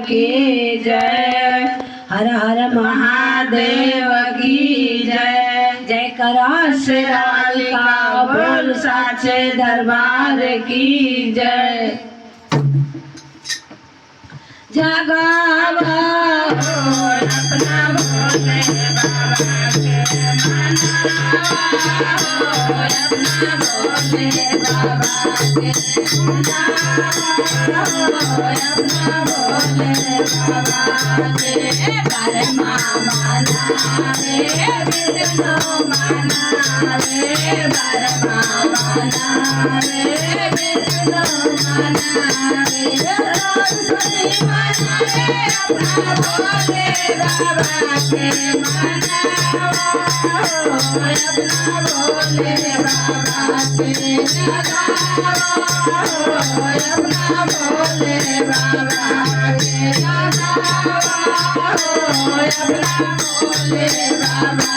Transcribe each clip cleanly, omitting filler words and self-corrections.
की जय। हर हर महादेव की जय। जय करा शेराली का बोल साचे दरबार की जय। जगावा अपना भोले बाबा के मनावा, अपना भोले बाबा के मनावा, अपना भोले बाबा के परमा मनावे, विष्णु मनावे, परमा मनावे, विष्णु मनावे, सरस्वती मनावे, अपना भोले बाबा के मनावा, अपना भोले बाबा के जगावा, अपना भोले बाबा के जगावा, अपना भोले बाबा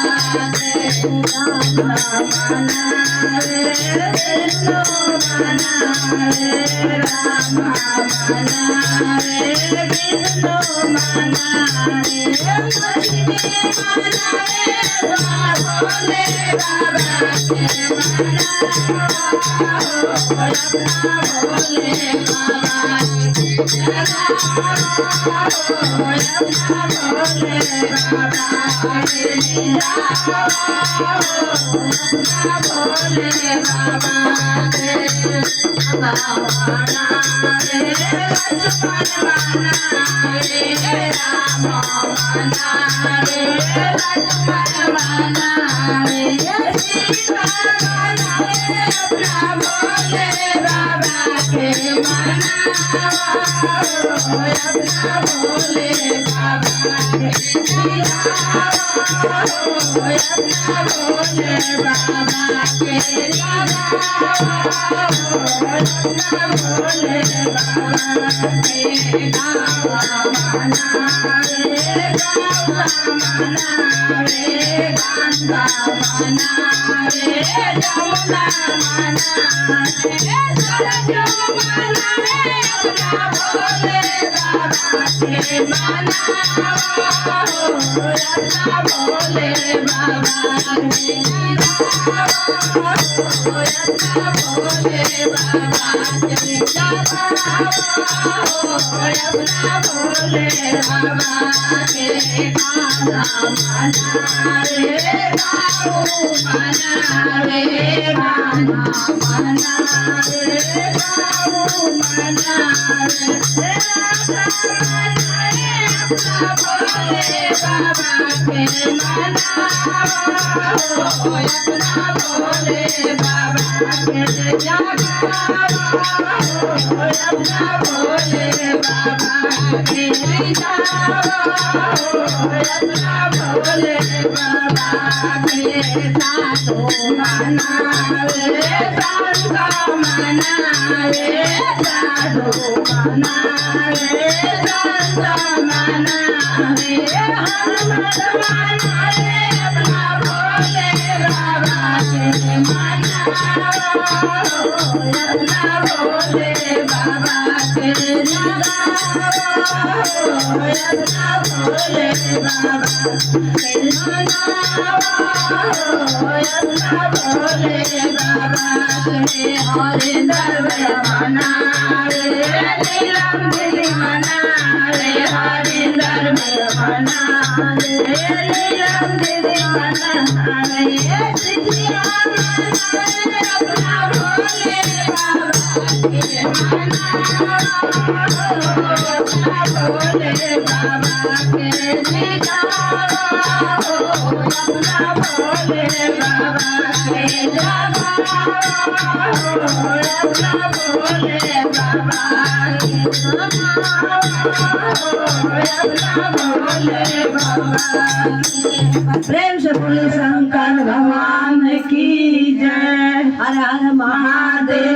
के मनावे, विष्णु मनावे, राम मनावे, विष्णु मनावे, लक्ष्मी मनावे, भोले बाबा के मनावा, अपना भोले बाबा के जगावा, अपना भोले बाबा के जगावा, अपना भोले बाबा के मनावे, लक्ष्मण मनावे, राम मनावे, लक्ष्मण मनावे, सीता मनावे, अपना भोले बाबा के मनावा, अपना भोले बाबा के जगावा, अपना भोले बाबा के जगावा, अपना भोले बाबा के गावा मनावे, गावा मनावे, गंगा मनावे, जमुना मनावे, सरजू मनावे, अपना भोले बाबा के मनावा, अपना भोले बाबा के जगावा, अपना भोले बाबा के जगावा, अपना भोले बाबा के गाना मनावे, गाऊ मनावे, गाना मनावे, गाऊ मनावे, राधा मनावे, अपना भोले बाबा के मनावा, अपना भोले बाबा के जगावा, अपना भोले बाबा के जगावा, अपना भोले बाबा के साधु मनावे, संगा मनावे, साधु मनावे, संगा मनावे, हनुमत मनावे, अपना भोले बाबा के मनावा, अपना भोले बाबा के जगावा, अपना भोले बाबा के मनावा, अपना भोले बाबा के हरिंदर मनावे, नीलम गिरी मनावे, हरिंदर मनावे, नीलम गिरी मनावे, सिद्धिया मनावे, अपना भोले बाबा के मनावा, अपना भोले बाबा के जगावा, अपना भोले बाबा के जगावा, अपना भोले बाबा के मनावा, अपना भोले बाबा के। प्रेम से बोले शंकर भगवान की जय। हर हर महादेव।